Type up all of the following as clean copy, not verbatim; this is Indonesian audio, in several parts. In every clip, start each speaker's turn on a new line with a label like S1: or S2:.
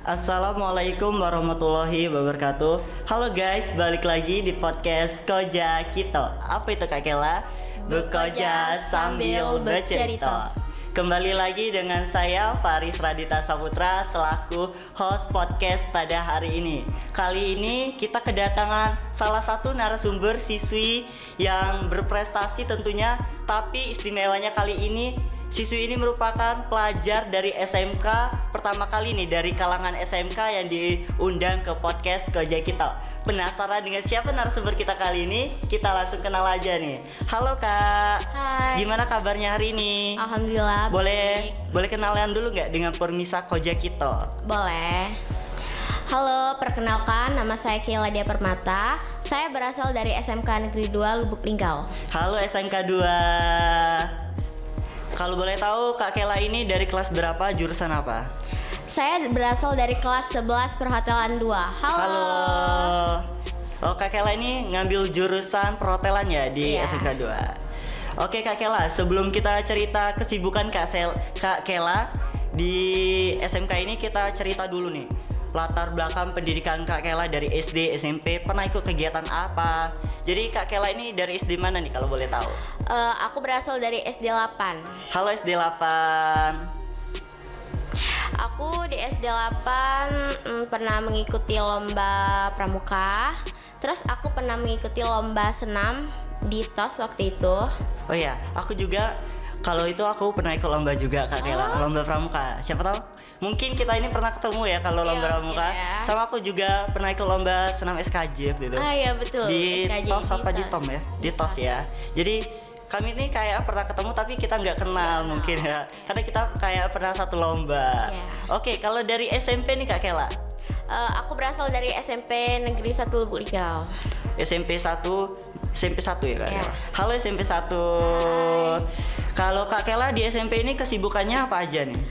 S1: Assalamualaikum warahmatullahi wabarakatuh. Halo guys, balik lagi di podcast Koja Kito. Apa itu Kak Kela? Bekoja sambil bercerita. Kembali lagi dengan saya Faris Radita Saputra selaku host podcast pada hari ini. Kali ini kita kedatangan salah satu narasumber siswi yang berprestasi tentunya, tapi istimewanya kali ini siswi ini merupakan pelajar dari SMK pertama kali nih dari kalangan SMK yang diundang ke podcast Koja Kita. Penasaran dengan siapa narasumber kita kali ini? Kita langsung kenal aja nih. Halo Kak.
S2: Hai.
S1: Gimana kabarnya hari ini?
S2: Alhamdulillah.
S1: Boleh kenalan dulu nggak dengan permisa Koja Kita?
S2: Boleh. Halo, perkenalkan nama saya Kela Dia Permata. Saya berasal dari SMK Negeri 2 Lubuk Linggau.
S1: Halo SMK 2. Kalau boleh tahu Kak Kela ini dari kelas berapa, jurusan apa?
S2: Saya berasal dari kelas 11 Perhotelan 2.
S1: Halo. Oh, Kak Kela ini ngambil jurusan perhotelan ya di SMK 2. Oke Kak Kela, sebelum kita cerita kesibukan Kak Kela di SMK ini, kita cerita dulu nih latar belakang pendidikan Kak Kela dari SD, SMP, pernah ikut kegiatan apa? Jadi Kak Kela ini dari SD mana nih kalau boleh tahu?
S2: Aku berasal dari SD 8.
S1: Halo SD 8.
S2: Aku di SD 8 pernah mengikuti lomba pramuka. Terus aku pernah mengikuti lomba senam di TOS waktu itu.
S1: Oh ya, aku juga kalau itu aku pernah ikut lomba juga Kak Kela, lomba pramuka. Siapa tahu mungkin kita ini pernah ketemu ya kalau lomba pramuka.
S2: Ya.
S1: Sama aku juga pernah ikut lomba senam SKJ gitu.
S2: Ah iya betul.
S1: Di
S2: SKJ,
S1: TOS apa di TOM ya? Di TOS ya. Jadi kami ini kayak pernah ketemu tapi kita nggak kenal mungkin ya. Karena kita kayak pernah satu lomba. Oke, kalau dari SMP nih Kak Kela?
S2: Aku berasal dari SMP Negeri 1 Lubuk Linggau.
S1: SMP 1 ya Kak Kela. Halo SMP 1. Kalau Kak Kela di SMP ini kesibukannya apa aja nih?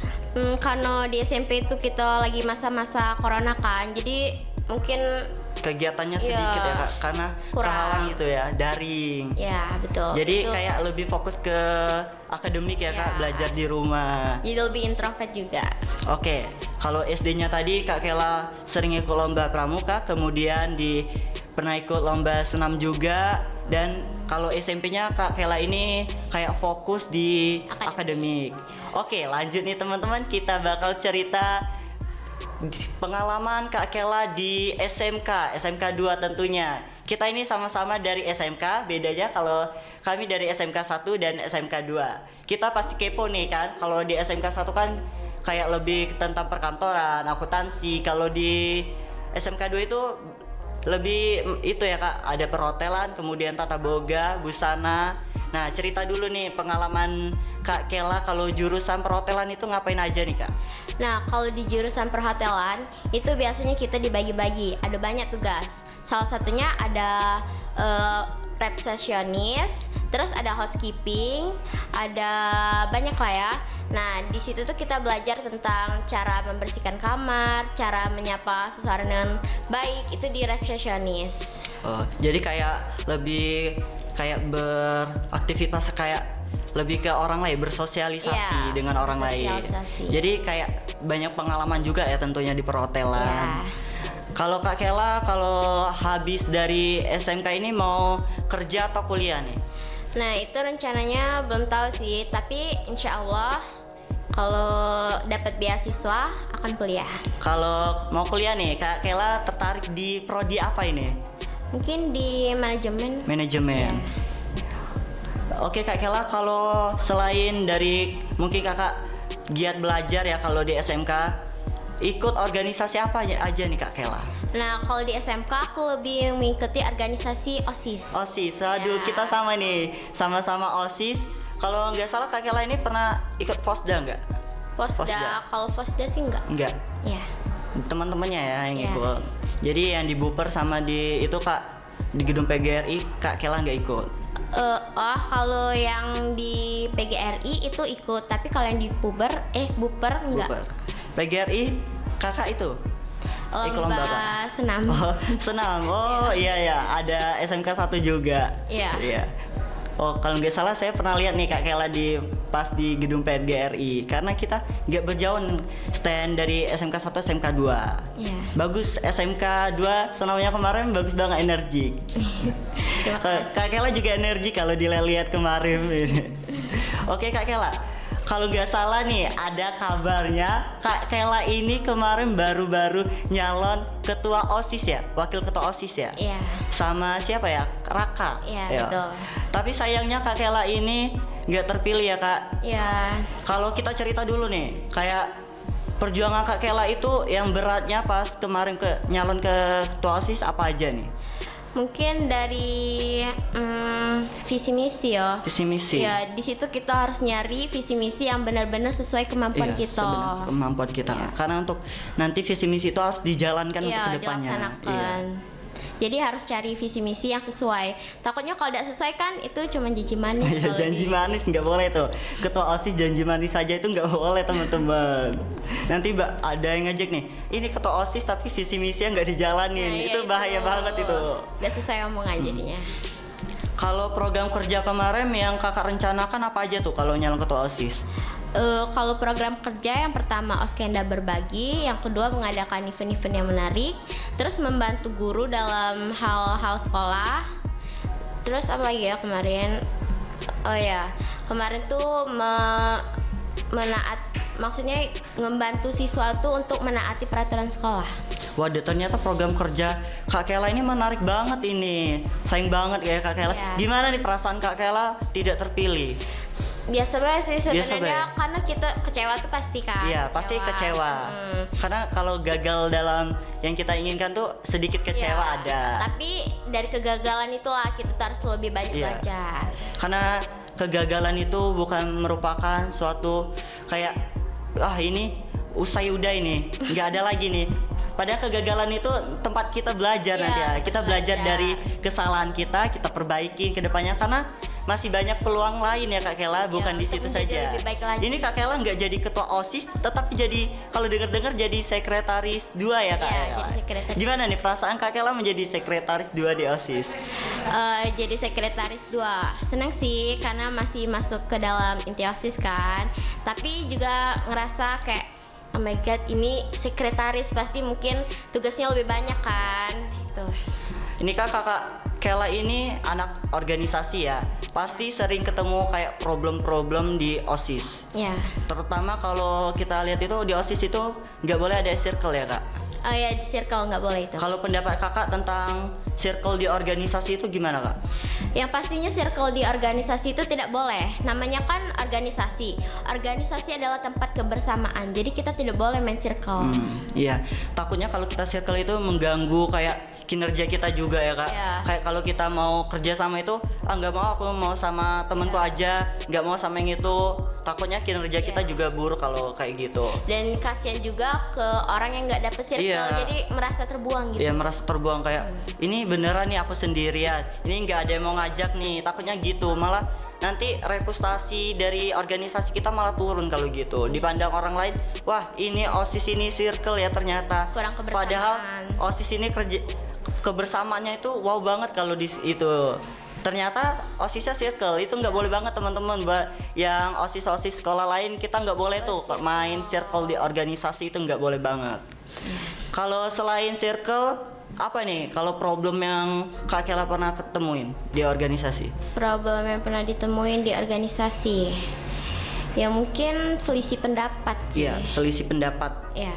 S2: Karena di SMP itu kita lagi masa-masa corona kan, jadi mungkin
S1: kegiatannya sedikit ya Kak, karena kehalang itu ya, daring.
S2: Ya betul.
S1: Jadi
S2: itu
S1: kayak lebih fokus ke akademik ya Kak, belajar di rumah.
S2: Jadi lebih introvert juga.
S1: Oke, kalau SD-nya tadi Kak Kela sering ikut lomba pramuka, kemudian pernah ikut lomba senam juga, dan kalau SMP-nya Kak Kela ini kayak fokus di akademik. Oke, lanjut nih teman-teman, kita bakal cerita pengalaman Kak Kela di SMK 2 tentunya. Kita ini sama-sama dari SMK, bedanya kalau kami dari SMK 1 dan SMK 2. Kita pasti kepo nih kan, kalau di SMK 1 kan kayak lebih tentang perkantoran, akuntansi. Kalau di SMK 2 itu lebih itu ya Kak, ada perhotelan, kemudian tata boga, busana. Nah, cerita dulu nih pengalaman Kak Kela kalau jurusan perhotelan itu ngapain aja nih Kak?
S2: Nah, kalau di jurusan perhotelan itu biasanya kita dibagi-bagi, ada banyak tugas. Salah satunya ada resepsionis, terus ada housekeeping, ada banyak lah ya. Nah, di situ tuh kita belajar tentang cara membersihkan kamar, cara menyapa seseorang dengan baik, itu di resepsionis.
S1: Oh, jadi kayak lebih kayak beraktivitas kayak lebih ke orang lain, bersosialisasi dengan orang lain. Jadi kayak banyak pengalaman juga ya tentunya di perhotelan. Kalau Kak Kela kalau habis dari SMK ini mau kerja atau kuliah nih?
S2: Nah, itu rencananya belum tahu sih, tapi insya Allah kalau dapat beasiswa akan kuliah.
S1: Kalau mau kuliah nih, Kak Kela tertarik di prodi apa ini?
S2: Mungkin di manajemen.
S1: Oke Kak Kela, kalau selain dari mungkin kakak giat belajar ya kalau di SMK, ikut organisasi apa aja nih Kak Kela?
S2: Nah, kalau di SMK aku lebih mengikuti organisasi OSIS.
S1: OSIS, aduh kita sama nih, sama-sama OSIS. Kalau nggak salah Kak Kela ini pernah ikut Fosda nggak?
S2: Fosda, kalau Fosda sih nggak.
S1: Nggak?
S2: Iya.
S1: Teman-temannya ya yang ikut. Jadi yang di Buper sama di itu Kak, di gedung PGRI Kak Kela nggak ikut?
S2: Kalau yang di PGRI itu ikut, tapi kalau yang di Buper enggak.
S1: PGRI kakak itu ikut lomba apa?
S2: Senam.
S1: Oh, senam. Oh iya ya, ada SMK 1 juga.
S2: Iya.
S1: Oh, kalau nggak salah saya pernah lihat nih Kak Kela pas di gedung PRG RI, karena kita nggak berjauhan stand dari SMK 1 SMK 2.
S2: Iya.
S1: Bagus SMK 2 senamnya kemarin bagus banget, energik.
S2: Terima kasih.
S1: Kak Kela juga energi kalau dilihat kemarin. Oke Kak Kela, kalau nggak salah nih ada kabarnya Kak Kela ini kemarin baru-baru nyalon ketua OSIS ya, wakil ketua OSIS ya.
S2: Iya.
S1: Sama siapa ya? Raka.
S2: Iya, betul.
S1: Tapi sayangnya Kak Kela ini nggak terpilih ya Kak.
S2: Iya.
S1: Kalau kita cerita dulu nih, kayak perjuangan Kak Kela itu yang beratnya pas kemarin nyalon ke ketua OSIS apa aja nih?
S2: Mungkin dari visi misi ya.
S1: Visi misi.
S2: Ya, di situ kita harus nyari visi misi yang benar-benar sesuai kemampuan
S1: Iya,
S2: kita.
S1: sebenarnya kemampuan kita.
S2: Iya.
S1: Karena untuk nanti visi misi itu harus dijalankan untuk
S2: Iya,
S1: kedepannya.
S2: dilaksanakan. Jadi harus cari visi misi yang sesuai. Takutnya kalau tidak sesuai kan itu cuma janji manis.
S1: Iya,
S2: kalau
S1: janji manis nggak boleh tuh. Ketua OSIS janji manis saja itu nggak boleh teman-teman. Nanti ada yang ngejek nih, ini ketua OSIS tapi visi misi nggak dijalanin.
S2: Nah,
S1: itu bahaya banget itu.
S2: Gak sesuai omongan jadinya.
S1: Kalau program kerja kemarin yang kakak rencanakan apa aja tuh kalau nyalon ketua OSIS?
S2: Kalau program kerja yang pertama Oskenda berbagi, yang kedua mengadakan event-event yang menarik, terus membantu guru dalam hal-hal sekolah. Terus apa lagi ya kemarin? Oh ya, kemarin tuh maksudnya membantu siswa tuh untuk menaati peraturan sekolah.
S1: Waduh, ternyata program kerja Kak Kela ini menarik banget ini. Sayang banget ya Kak Kela.
S2: Iya.
S1: Gimana nih perasaan Kak Kela tidak terpilih?
S2: Biasa banget sih sebenarnya,
S1: banget.
S2: karena kita kecewa tuh pasti kan.
S1: Iya, pasti kecewa. Karena kalau gagal dalam yang kita inginkan tuh sedikit kecewa
S2: Iya,
S1: ada.
S2: Tapi dari kegagalan itulah kita tuh harus lebih banyak
S1: Iya.
S2: belajar.
S1: Karena kegagalan itu bukan merupakan suatu kayak ini usai udah ini, nggak ada lagi nih. Padahal kegagalan itu tempat kita belajar
S2: Iya,
S1: nanti ya. Kita belajar
S2: belajar.
S1: dari kesalahan kita perbaiki ke depannya karena masih banyak peluang lain ya Kak Kela, bukan di
S2: untuk
S1: situ
S2: menjadi
S1: saja.
S2: lebih baik lagi.
S1: Ini Kak Kela nggak jadi ketua OSIS, tetapi jadi kalau dengar-dengar jadi sekretaris 2 ya Kak
S2: Iya,
S1: Kela.
S2: jadi sekretaris.
S1: Gimana nih perasaan Kak Kela menjadi sekretaris 2 di OSIS?
S2: Jadi sekretaris 2 seneng sih karena masih masuk ke dalam inti OSIS kan, tapi juga ngerasa kayak oh my god, ini sekretaris pasti mungkin tugasnya lebih banyak kan itu.
S1: Ini kan Kakak Kela ini anak organisasi ya, pasti sering ketemu kayak problem-problem di OSIS.
S2: Ya.
S1: Terutama kalau kita lihat itu di OSIS itu nggak boleh ada circle ya Kak.
S2: Oh ya, di circle nggak boleh itu.
S1: Kalau pendapat Kakak tentang circle di organisasi itu gimana Kak?
S2: Yang pastinya circle di organisasi itu tidak boleh. Namanya kan organisasi. Organisasi adalah tempat kebersamaan. Jadi kita tidak boleh main circle.
S1: Iya, takutnya kalau kita circle itu mengganggu kayak kinerja kita juga ya Kak.
S2: Iya.
S1: Kayak kalau kita mau kerja sama itu, nggak mau, aku mau sama temenku aja, nggak mau sama yang itu. Takutnya kinerja kita juga buruk kalau kayak gitu.
S2: Dan kasihan juga ke orang yang nggak dapet circle.
S1: Iya.
S2: Jadi merasa terbuang gitu.
S1: Iya, merasa terbuang kayak ini beneran nih aku sendirian, ini nggak ada yang mau ngajak nih, takutnya gitu. Malah nanti reputasi dari organisasi kita malah turun kalau gitu. Dipandang orang lain, wah ini OSIS ini circle ya ternyata.
S2: Kurang kebersamaan.
S1: Padahal OSIS ini kebersamaannya itu wow banget kalau di itu. Ternyata OSISnya circle, itu nggak boleh banget teman-teman. Buat yang OSIS sekolah lain, kita nggak boleh tuh main circle di organisasi, itu nggak boleh banget. Kalau selain circle, apa nih kalau problem yang Kak Kela pernah ketemuin di organisasi?
S2: Problem yang pernah ditemuin di organisasi, ya mungkin selisih pendapat sih.
S1: Iya, selisih pendapat.
S2: Ya.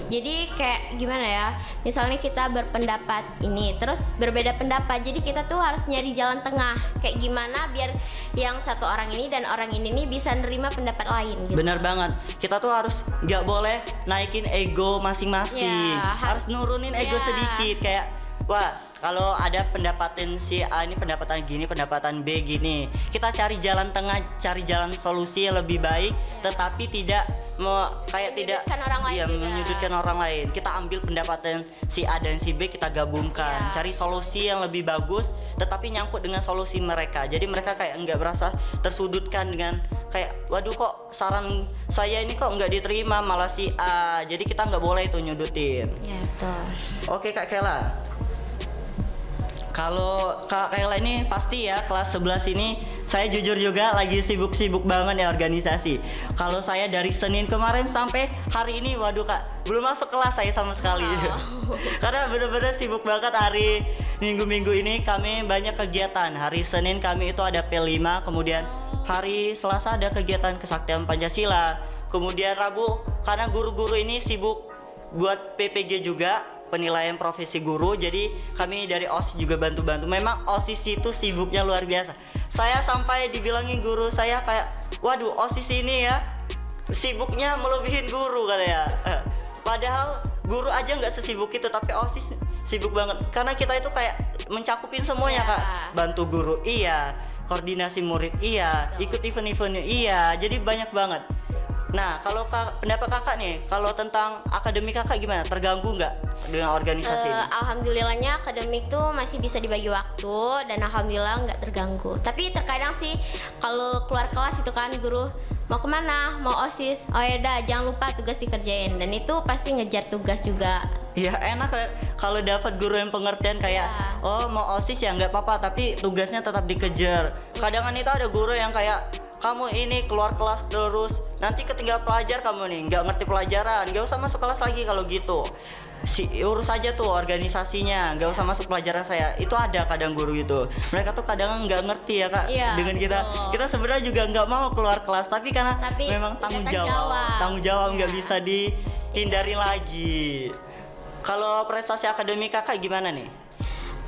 S2: Jadi kayak gimana ya? Misalnya kita berpendapat ini, terus berbeda pendapat. Jadi kita tuh harus nyari jalan tengah. Kayak gimana biar yang satu orang ini dan orang ini nih bisa nerima pendapat lain gitu.
S1: Benar banget. Kita tuh harus nggak boleh naikin ego masing-masing.
S2: Ya,
S1: harus nurunin ego
S2: ya.
S1: sedikit kayak wah, kalau ada pendapatan si A ini pendapatan gini, pendapatan B gini. Kita cari jalan tengah, cari jalan solusi yang lebih baik, tetapi tidak
S2: Menyudutkan orang lain juga.
S1: menyudutkan orang lain. Kita ambil pendapatan si A dan si B, kita gabungkan,
S2: Ya.
S1: cari solusi yang lebih bagus, tetapi nyangkut dengan solusi mereka. Jadi mereka kayak nggak berasa tersudutkan dengan kayak, waduh kok saran saya ini kok nggak diterima malah si A. Jadi kita nggak boleh itu nyudutin.
S2: Ya betul.
S1: Oke Kak Kela. Kalau Kak Kayla ini pasti ya kelas 11 ini saya jujur juga lagi sibuk-sibuk banget ya organisasi. Kalau saya dari Senin kemarin sampai hari ini, waduh Kak, belum masuk kelas saya sama sekali. Karena bener-bener sibuk banget hari minggu-minggu ini kami banyak kegiatan. Hari Senin kami itu ada P5, kemudian hari Selasa ada kegiatan kesaktian Pancasila. Kemudian Rabu karena guru-guru ini sibuk buat PPG juga, penilaian profesi guru, jadi kami dari OSIS juga bantu-bantu. Memang OSIS itu sibuknya luar biasa. Saya sampai dibilangin guru saya kayak, waduh OSIS ini ya sibuknya melebihin guru katanya. Padahal guru aja nggak sesibuk itu, tapi OSIS sibuk banget. Karena kita itu kayak mencakupin semuanya Kak. Bantu guru iya, koordinasi murid iya, ikut event-eventnya iya, jadi banyak banget. Nah, kalau pendapat kakak nih, kalau tentang akademik kakak gimana? Terganggu nggak dengan organisasi ini?
S2: Alhamdulillahnya akademik tuh masih bisa dibagi waktu dan alhamdulillah nggak terganggu. Tapi terkadang sih kalau keluar kelas itu kan guru mau kemana, mau OSIS, oh ya udah jangan lupa tugas dikerjain, dan itu pasti ngejar tugas juga.
S1: Iya enak kalau dapat guru yang pengertian kayak oh mau OSIS ya nggak apa-apa tapi tugasnya tetap dikejar. Kadang-kadang itu ada guru yang kayak kamu ini keluar kelas terus nanti ketinggal pelajar kamu nih nggak ngerti pelajaran, nggak usah masuk kelas lagi kalau gitu. Urus aja tuh organisasinya, nggak usah masuk pelajaran saya. Itu ada kadang guru gitu. Mereka tuh kadang nggak ngerti ya Kak dengan kita. Kita sebenarnya juga nggak mau keluar kelas tapi karena memang tanggung jawab nggak bisa dihindari lagi. Kalau prestasi akademik kakak gimana nih?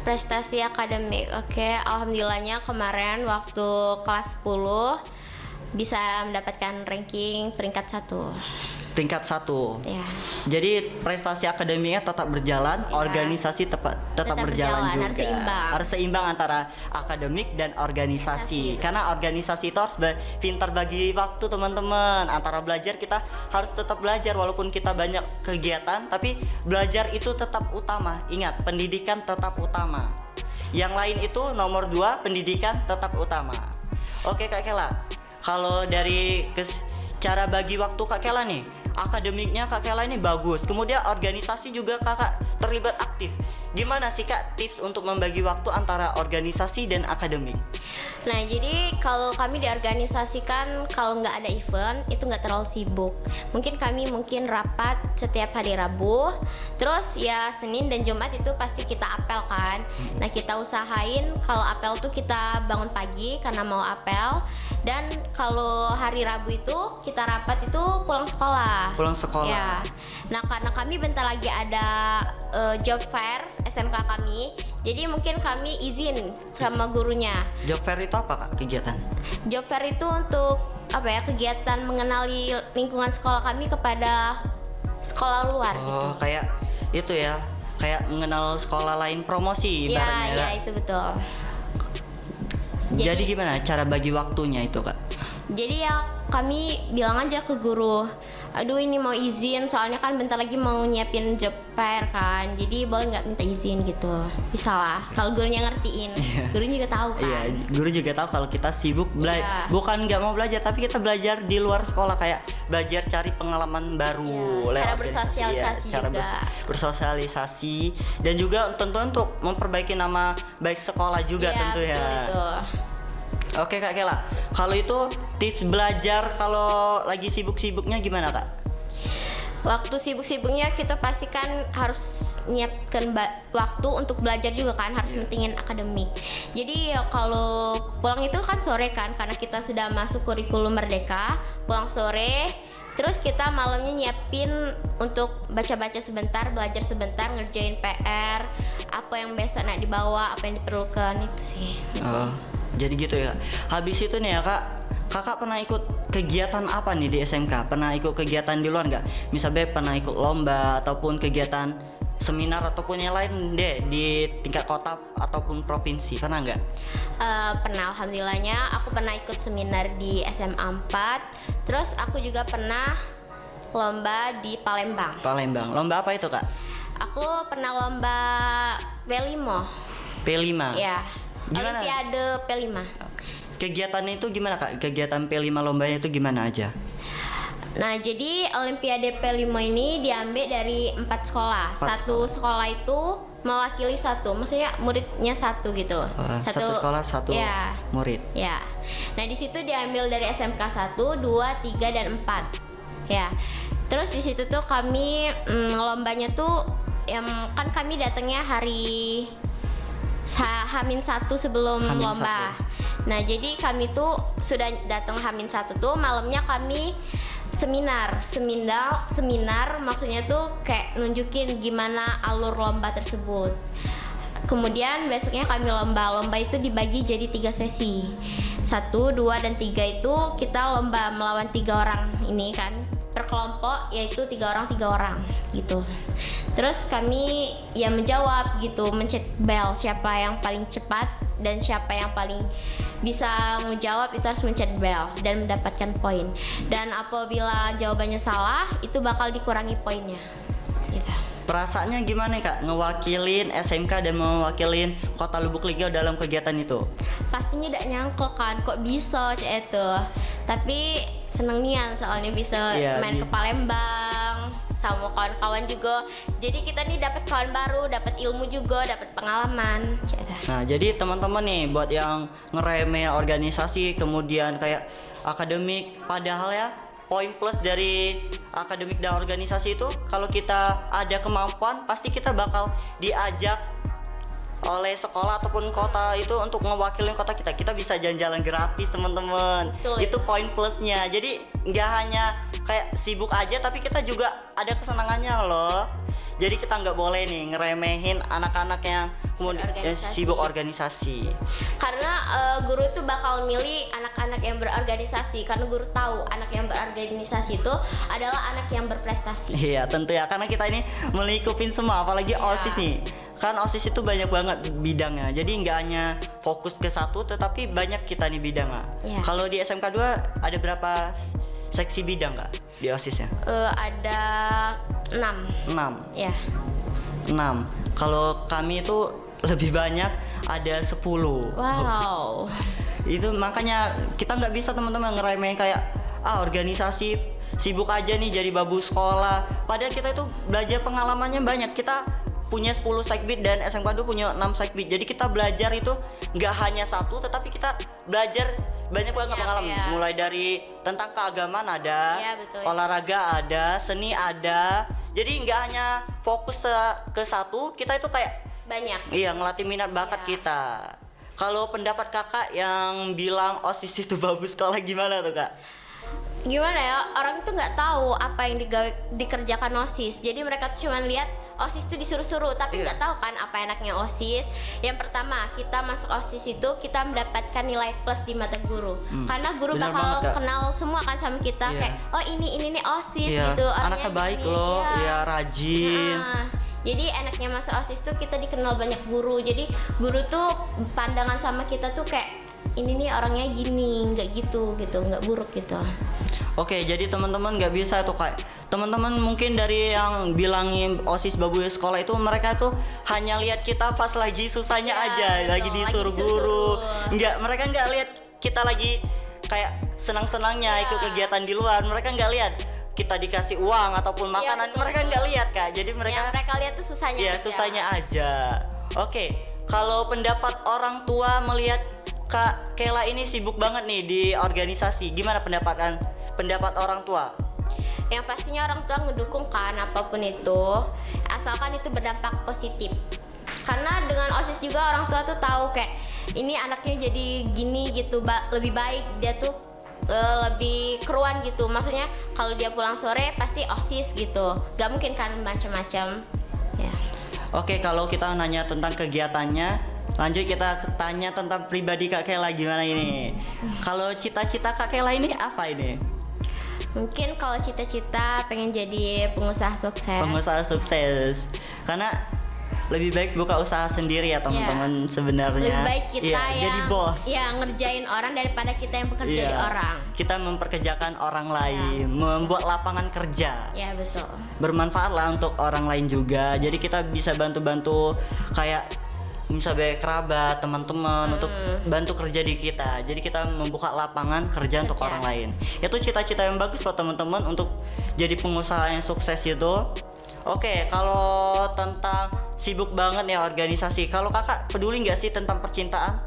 S2: Prestasi akademik, oke, alhamdulillahnya kemarin waktu kelas 10 bisa mendapatkan ranking peringkat 1.
S1: Peringkat 1.
S2: Ya.
S1: Jadi prestasi akademiknya tetap berjalan, organisasi tetap berjalan juga. Harus seimbang antara akademik dan organisasi. Karena organisasi itu harus pintar bagi waktu teman-teman. Antara belajar kita harus tetap belajar walaupun kita banyak kegiatan, tapi belajar itu tetap utama. Ingat, pendidikan tetap utama. Yang lain itu nomor 2, pendidikan tetap utama. Oke Kak Kela, kalau dari cara bagi waktu Kak Kela nih, akademiknya Kak Kela ini bagus, kemudian organisasi juga kakak terlibat aktif. Gimana sih Kak tips untuk membagi waktu antara organisasi dan akademik?
S2: Nah jadi kalau kami di organisasi kan kalau nggak ada event itu nggak terlalu sibuk. Mungkin kami rapat setiap hari Rabu, terus ya Senin dan Jumat itu pasti kita apel kan. Nah kita usahain kalau apel tuh kita bangun pagi karena mau apel, dan kalau hari Rabu itu kita rapat itu pulang sekolah. Ya. Nah karena kami bentar lagi ada job fair SMK kami, jadi mungkin kami izin sama gurunya.
S1: Job fair itu apa Kak kegiatan?
S2: Job fair itu untuk kegiatan mengenali lingkungan sekolah kami kepada sekolah luar.
S1: Oh gitu. Kayak itu ya, kayak mengenal sekolah lain, promosi ibaratnya.
S2: Ya itu betul.
S1: Jadi gimana cara bagi waktunya itu Kak?
S2: Jadi ya kami bilang aja ke guru, aduh ini mau izin soalnya kan bentar lagi mau nyiapin job fair kan, jadi boleh nggak minta izin gitu. Bisa lah kalau gurunya ngertiin. Gurunya juga tahu kan.
S1: Iya, guru juga tahu kalau kita sibuk bukan nggak mau belajar tapi kita belajar di luar sekolah, kayak belajar cari pengalaman baru.
S2: Cara bersosialisasi
S1: cara
S2: juga.
S1: Bersosialisasi dan juga tentu untuk memperbaiki nama baik sekolah juga tentu ya.
S2: Betul.
S1: Oke Kak Kela, kalau itu tips belajar kalau lagi sibuk-sibuknya gimana Kak?
S2: Waktu sibuk-sibuknya kita pastikan harus nyiapkan waktu untuk belajar juga kan, harus mentingin akademik. Jadi ya kalau pulang itu kan sore kan, karena kita sudah masuk kurikulum merdeka, pulang sore. Terus kita malamnya nyiapin untuk baca-baca sebentar, belajar sebentar, ngerjain PR, apa yang biasa nak dibawa, apa yang diperlukan itu sih.
S1: Oh, jadi gitu ya. Habis itu nih ya Kak, kakak pernah ikut kegiatan apa nih di SMK? Pernah ikut kegiatan di luar nggak? Misalnya pernah ikut lomba ataupun kegiatan seminar ataupun yang lain deh di tingkat kota ataupun provinsi, pernah nggak?
S2: Pernah, alhamdulillahnya aku pernah ikut seminar di SMA 4. Terus aku juga pernah lomba di Palembang.
S1: Lomba apa itu Kak?
S2: Aku pernah lomba P5.
S1: P5?
S2: Ya,
S1: gimana?
S2: Olimpiade P5.
S1: Kegiatannya itu gimana Kak? Kegiatan P5 lombanya itu gimana aja?
S2: Nah, jadi Olimpiade P5 ini diambil dari 4 sekolah. Satu sekolah itu mewakili satu, maksudnya muridnya satu gitu.
S1: Satu sekolah satu
S2: ya,
S1: murid.
S2: Ya. Nah, di situ diambil dari SMK 1, 2, 3 dan 4. Ya. Terus di situ tuh kami lombanya tuh kan kami datangnya hari H-1 sebelum
S1: H-1.
S2: lomba. Nah, jadi kami tuh sudah datang H-1 tuh, malamnya kami seminar maksudnya tuh kayak nunjukin gimana alur lomba tersebut. Kemudian besoknya kami lomba itu dibagi jadi 3 sesi, 1, 2, dan 3 itu kita lomba melawan 3 orang ini kan per kelompok, yaitu 3 orang gitu. Terus kami ya menjawab gitu, mencet bel siapa yang paling cepat dan siapa yang paling bisa menjawab itu harus mencet bel dan mendapatkan poin. Dan apabila jawabannya salah itu bakal dikurangi poinnya. Gitu.
S1: Perasaannya gimana Kak ngewakilin SMK dan mewakilin Kota Lubuk Linggau dalam kegiatan itu?
S2: Pastinya tidak nyangka kan kok bisa cek itu. Tapi seneng nian soalnya bisa main ke Palembang sama kawan-kawan juga. Jadi kita nih dapat kawan baru, dapat ilmu juga, dapat pengalaman.
S1: Nah, jadi teman-teman nih buat yang ngeremeh organisasi kemudian kayak akademik, padahal ya poin plus dari akademik dan organisasi itu kalau kita ada kemampuan pasti kita bakal diajak oleh sekolah ataupun kota itu untuk ngewakilin kota kita. Kita bisa jalan-jalan gratis teman-teman. Itu poin plusnya. Jadi nggak hanya kayak sibuk aja tapi kita juga ada kesenangannya loh. Jadi kita nggak boleh nih ngeremehin anak-anak yang kemudian sibuk organisasi.
S2: Karena guru itu bakal milih anak-anak yang berorganisasi karena guru tahu anak yang berorganisasi itu adalah anak yang berprestasi.
S1: Iya tentu ya, karena kita ini melingkupin semua, apalagi OSIS nih. Kan OSIS itu banyak banget bidangnya, jadi nggak hanya fokus ke satu tetapi banyak kita nih bidangnya. Kalau di SMK 2 ada berapa seksi bidang Kak di OSISnya?
S2: Ada 6. Ya.
S1: 6. Kalau kami itu lebih banyak, ada 10.
S2: Wow.
S1: Itu makanya kita nggak bisa teman-teman ngeremehin kayak organisasi sibuk aja nih jadi babu sekolah. Padahal kita itu belajar pengalamannya banyak. Kita punya 10 psychbit dan SMK 2 punya 6 psychbit. Jadi kita belajar itu nggak hanya satu, tetapi kita belajar banyak banget pengalaman. Mulai dari tentang keagamaan ada, olahraga ada, seni ada. Jadi nggak hanya fokus ke satu, kita itu kayak
S2: banyak.
S1: Iya, ngelatih minat bakat kita. Kalau pendapat kakak yang bilang OSIS itu bagus sekolah gimana tuh Kak?
S2: Gimana ya, orang itu nggak tahu apa yang dikerjakan OSIS. Jadi mereka tuh cuma lihat OSIS itu disuruh-suruh, tapi nggak tahu kan apa enaknya OSIS. Yang pertama, kita masuk OSIS itu kita mendapatkan nilai plus di mata guru. Karena guru bakal kenal semua kan sama kita, kayak oh ini nih OSIS gitu.
S1: Anaknya baik loh, rajin.
S2: Jadi enaknya masuk OSIS tuh kita dikenal banyak guru. Jadi guru tuh pandangan sama kita tuh kayak ini nih orangnya gini, nggak gitu, nggak buruk gitu.
S1: Oke, jadi teman-teman nggak bisa tuh kayak teman-teman mungkin dari yang bilangin OSIS babu sekolah itu mereka tuh hanya lihat kita pas lagi susahnya aja, betul, lagi disuruh guru. Mereka nggak lihat kita lagi kayak senang-senangnya ikut kegiatan di luar. Mereka nggak lihat kita dikasih uang ataupun makanan, mereka nggak lihat Kak. Jadi mereka
S2: lihat tuh susahnya.
S1: Iya, susahnya aja. Oke, kalau pendapat orang tua melihat Kak Kela ini sibuk banget nih di organisasi, gimana pendapat orang tua?
S2: Yang pastinya orang tua ngedukung kan apapun itu, asalkan itu berdampak positif. Karena dengan OSIS juga orang tua tuh tahu kayak ini anaknya jadi gini gitu, lebih baik dia tuh lebih keruan gitu. Maksudnya kalau dia pulang sore pasti OSIS gitu, gak mungkin kan macam-macam ya.
S1: Oke, kalau kita nanya tentang kegiatannya, lanjut kita tanya tentang pribadi Kak Kela gimana ini. Kalau cita-cita Kak Kela ini apa ini?
S2: Mungkin kalau cita-cita pengen jadi pengusaha sukses.
S1: Pengusaha sukses. Karena lebih baik buka usaha sendiri ya teman-teman sebenarnya.
S2: Lebih baik kita yang
S1: jadi bos.
S2: Ya, ngerjain orang daripada kita yang bekerja di orang.
S1: Kita memperkerjakan orang lain, membuat lapangan kerja.
S2: Ya, betul.
S1: Bermanfaat lah untuk orang lain juga. Jadi kita bisa bantu-bantu kayak misalnya kerabat, teman-teman untuk bantu kerja di kita. Jadi kita membuka lapangan kerja untuk orang lain. Itu cita-cita yang bagus buat teman-teman untuk jadi pengusaha yang sukses itu. Oke, kalau tentang sibuk banget ya organisasi. Kalau kakak peduli nggak sih tentang percintaan?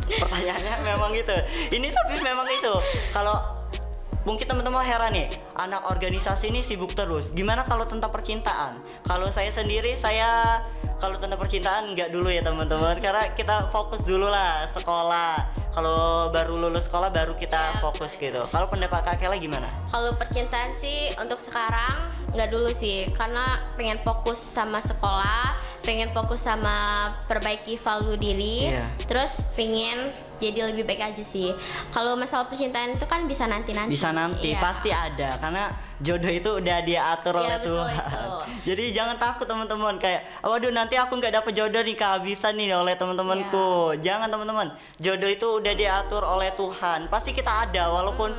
S1: Pertanyaannya memang gitu. Ini tapi memang itu. Kalau mungkin teman-teman heran nih, anak organisasi ini sibuk terus. Gimana kalau tentang percintaan? Kalau saya sendiri, saya kalau tentang percintaan nggak dulu ya teman-teman, karena kita fokus dulu lah sekolah. Kalau baru lulus sekolah baru kita fokus gitu. Kalau pendapat Kak Kela gimana?
S2: Kalau percintaan sih untuk sekarang nggak dulu sih, karena pengen fokus sama sekolah, pengen fokus sama perbaiki value diri, terus pengen jadi lebih baik aja sih. Kalau masalah percintaan itu kan bisa nanti.
S1: Bisa nanti, pasti ada, karena jodoh itu udah diatur oleh Tuhan. Jadi jangan takut teman-teman, kayak waduh nanti aku nggak dapet jodoh nih, kehabisan nih oleh teman-temanku. Jangan teman-teman, jodoh itu udah diatur oleh Tuhan. Pasti kita ada, walaupun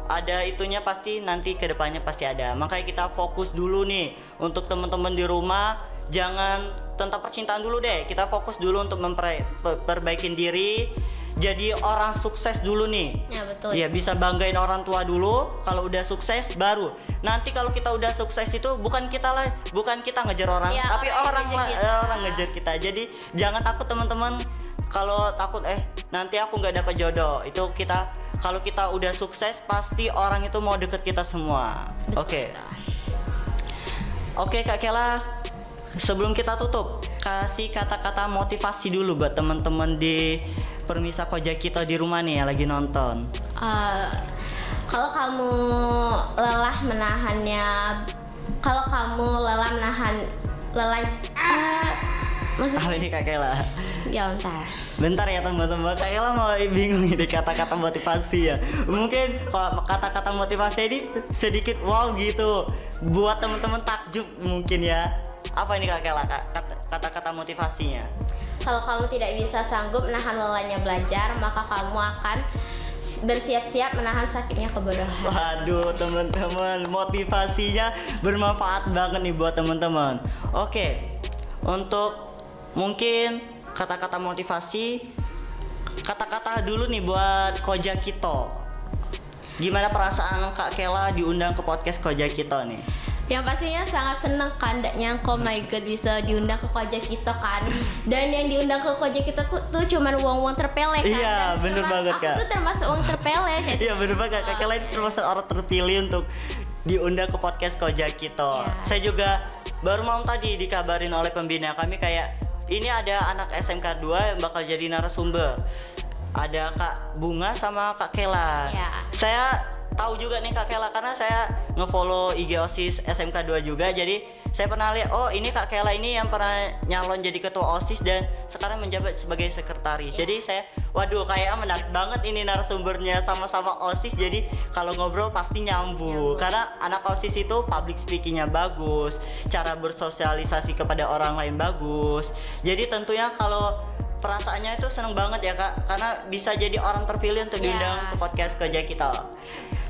S1: ada itunya pasti nanti kedepannya pasti ada. Makanya kita fokus dulu nih untuk teman-teman di rumah. Jangan tentang percintaan dulu deh, kita fokus dulu untuk memperbaikin diri. Jadi orang sukses dulu nih.
S2: Ya betul.
S1: Ya bisa banggain orang tua dulu. Kalau udah sukses baru. Nanti kalau kita udah sukses itu bukan kita ngejar orang, tapi orang ngejar kita. Jadi jangan takut teman-teman. Kalau takut nanti aku nggak dapat jodoh. Itu kalau kita udah sukses pasti orang itu mau deket kita semua. Oke, Kak Kela, sebelum kita tutup, kasih kata-kata motivasi dulu buat teman-teman di Permisa Koja Kito di rumah nih yang lagi nonton.
S2: Kalau kamu lelah menahan
S1: Apa ini Kak Kela?
S2: Ya
S1: Bentar ya teman-teman, Kak Kela mau bingung ini kata-kata motivasi ya. Mungkin kata-kata motivasi ini sedikit wow gitu, buat teman-teman takjub mungkin ya. Apa ini Kak Kela kata-kata motivasinya?
S2: Kalau kamu tidak bisa sanggup menahan lelahnya belajar, maka kamu akan bersiap-siap menahan sakitnya kebodohan.
S1: Waduh teman-teman, motivasinya bermanfaat banget nih buat teman-teman. Oke, untuk mungkin kata-kata motivasi, kata-kata dulu nih buat Koja Kito. Gimana perasaan Kak Kela diundang ke podcast Koja Kito nih?
S2: Yang pastinya sangat seneng kan, gak nyangka, my god, bisa diundang ke Koja Kito kan. Dan yang diundang ke Koja Kito tuh cuman uang-uang terpele kan.
S1: Iya bener banget Kak.
S2: Aku tuh termasuk uang terpele.
S1: Iya bener banget Kak Kela termasuk orang terpilih untuk diundang ke podcast Koja Kito. Saya juga baru mau tadi dikabarin oleh pembina kami, kayak ini ada anak SMK 2 yang bakal jadi narasumber. Ada Kak Bunga sama Kak Kela. Saya tahu juga nih Kak Kela karena saya ngefollow IG OSIS SMK 2 juga. Jadi saya pernah lihat, oh ini Kak Kela ini yang pernah nyalon jadi ketua OSIS dan sekarang menjabat sebagai sekretaris. Jadi saya, waduh kayaknya menarik banget ini narasumbernya, sama-sama OSIS. Jadi kalau ngobrol pasti nyambung. Karena anak OSIS itu public speakingnya bagus, cara bersosialisasi kepada orang lain bagus. Jadi tentunya kalau perasaannya itu seneng banget ya Kak, karena bisa jadi orang terpilih untuk diundang ke podcast Koja Kito.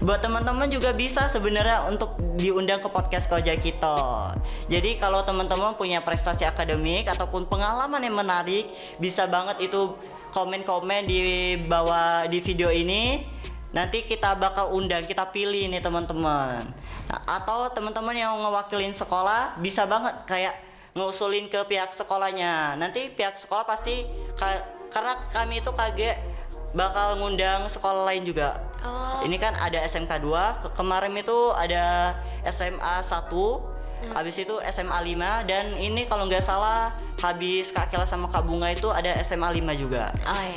S1: Buat teman-teman juga bisa sebenarnya untuk diundang ke podcast Koja Kito. Jadi kalau teman-teman punya prestasi akademik ataupun pengalaman yang menarik, bisa banget itu komen-komen di bawah di video ini. Nanti kita bakal undang, kita pilih nih teman-teman. Nah, atau teman-teman yang ngewakilin sekolah bisa banget kayak ngusulin ke pihak sekolahnya. Nanti pihak sekolah pasti karena kami itu KG bakal ngundang sekolah lain juga. Ini kan ada SMK 2, kemarin itu ada SMA 1, habis itu SMA 5, dan ini kalau nggak salah habis Kak Kela sama Kak Bunga itu ada SMA 5 juga.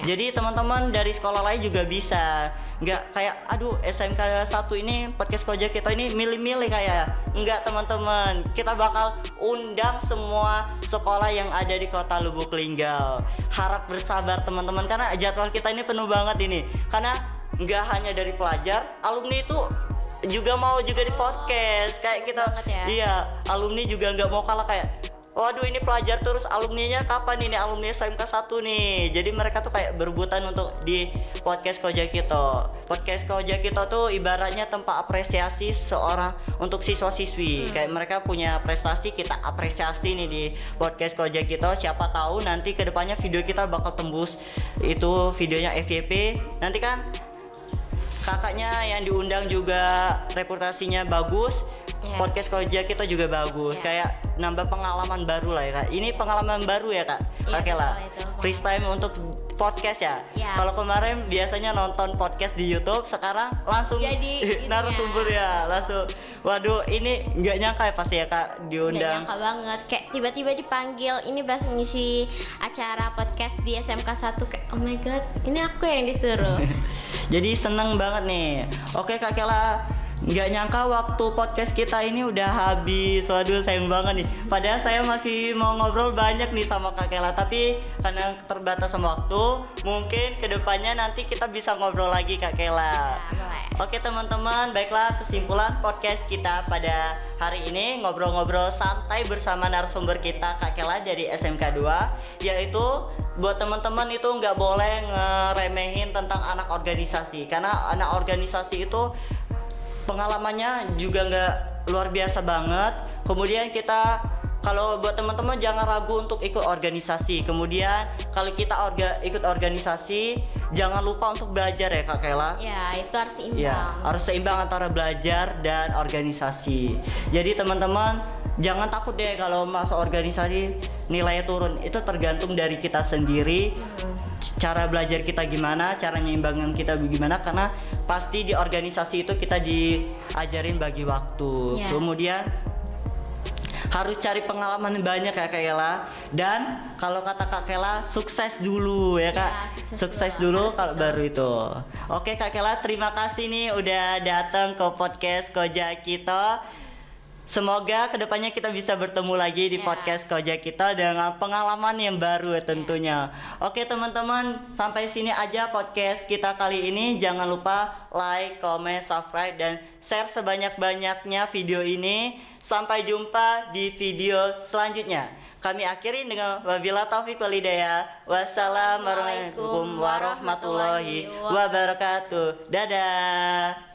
S1: Jadi teman-teman dari sekolah lain juga bisa. Nggak kayak aduh SMK 1 ini podcast Koja Kito ini milih-milih kayak. Enggak teman-teman, kita bakal undang semua sekolah yang ada di Kota Lubuk Linggau. Harap bersabar teman-teman karena jadwal kita ini penuh banget ini. Karena nggak hanya dari pelajar, alumni itu juga mau juga di podcast kayak kita. Iya, alumni juga nggak mau kalah kayak waduh ini pelajar terus alumninya kapan ini alumni SMK 1 nih. Jadi mereka tuh kayak berebutan untuk di podcast Koja Kito. Podcast Koja Kito tuh ibaratnya tempat apresiasi seorang untuk siswa-siswi. Kayak mereka punya prestasi, kita apresiasi nih di podcast Koja Kito. Siapa tahu nanti kedepannya video kita bakal tembus itu videonya FYP. Nanti kan kakaknya yang diundang juga reputasinya bagus. Podcast Koja Kito juga bagus. Kayak nambah pengalaman baru lah ya Kak. Ini pengalaman baru ya Kak.
S2: Iya,
S1: Kak Kela.
S2: betul, itu.
S1: First time untuk podcast ya.
S2: Iya.
S1: Kalau kemarin biasanya nonton podcast di YouTube, sekarang langsung
S2: Jadi
S1: narasumber ya, langsung. Waduh, ini nggak nyangka ya pasti ya Kak
S2: Gak
S1: diundang.
S2: nyangka banget, kayak tiba-tiba dipanggil ini pas ngisi acara podcast di SMK 1, kayak oh my god, ini aku yang disuruh.
S1: Jadi seneng banget nih. Oke Kak Kela, nggak nyangka waktu podcast kita ini udah habis. Waduh, sayang banget nih. Padahal saya masih mau ngobrol banyak nih sama Kak Kela, tapi karena terbatas sama waktu, mungkin kedepannya nanti kita bisa ngobrol lagi Kak Kela.
S2: boleh.
S1: Oke teman-teman, baiklah kesimpulan podcast kita pada hari ini, ngobrol-ngobrol santai bersama narasumber kita Kak Kela dari SMK 2, yaitu buat teman-teman itu nggak boleh ngeremehin tentang anak organisasi, karena anak organisasi itu pengalamannya juga nggak luar biasa banget. Kemudian kita, kalau buat teman-teman jangan ragu untuk ikut organisasi. Kemudian kalau kita ikut organisasi, jangan lupa untuk belajar ya Kak Kela.
S2: Ya, itu harus seimbang.
S1: Ya, harus seimbang antara belajar dan organisasi. Jadi teman-teman jangan takut deh kalau masuk organisasi nilainya turun. Itu tergantung dari kita sendiri. Cara belajar kita gimana, cara nyimbangin kita gimana, karena pasti di organisasi itu kita diajarin bagi waktu.
S2: Ya.
S1: Kemudian harus cari pengalaman banyak ya Kak Kela. Dan kalau kata Kak Kela, sukses dulu ya Kak.
S2: Ya,
S1: Sukses
S2: dulu.
S1: dulu
S2: Harus
S1: kalau
S2: itu.
S1: baru itu. Oke Kak Kela, terima kasih nih udah datang ke podcast Koja Kito. Semoga kedepannya kita bisa bertemu lagi di
S2: Ya.
S1: podcast Koja Kito dengan pengalaman yang baru tentunya. Oke teman-teman, sampai sini aja podcast kita kali ini. Jangan lupa like, comment, subscribe, dan share sebanyak-banyaknya video ini. Sampai jumpa di video selanjutnya. Kami akhiri dengan wabila taufiq wal hidayah. Wassalamualaikum warahmatullahi wabarakatuh. Dadah.